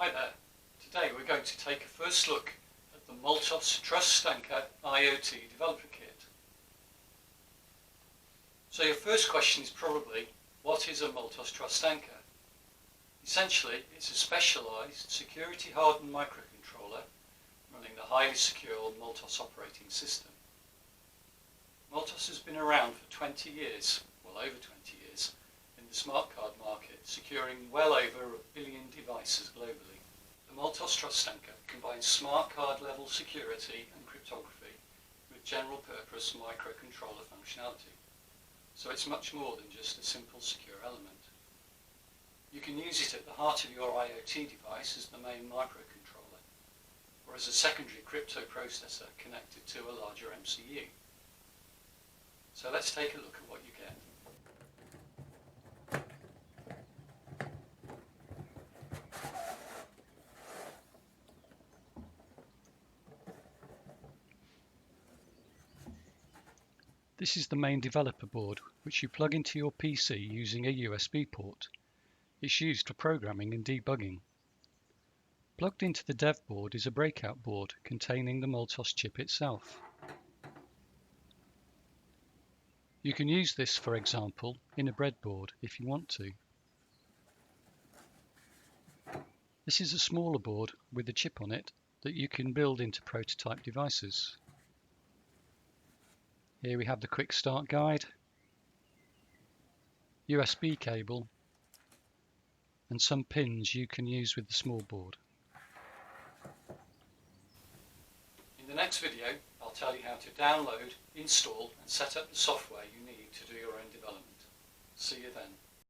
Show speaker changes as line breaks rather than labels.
Hi there. Today we're going to take a first look at the MULTOS IoT Development Kit. So your first question is probably, what is a MULTOS Trust Anchor? Essentially, it's a specialised security hardened microcontroller running the highly secure MULTOS operating system. MULTOS has been around for 20 years, well over 20 years, in the smart card market, securing well over 1 billion devices globally. The MULTOS Trust Anchor combines smart card level security and cryptography with general purpose microcontroller functionality. So it's much more than just a simple secure element. You can use it at the heart of your IoT device as the main microcontroller, or as a secondary crypto processor connected to a larger MCU. So let's take a look at what you get. This is the main developer board, which you plug into your PC using a USB port. It's used for programming and debugging. Plugged into the dev board is a breakout board containing the MULTOS chip itself. You can use this, for example, in a breadboard if you want to. This is a smaller board with a chip on it that you can build into prototype devices. Here we have the quick start guide, USB cable, and some pins you can use with the small board. In the next video, I'll tell you how to download, install and set up the software you need to do your own development. See you then.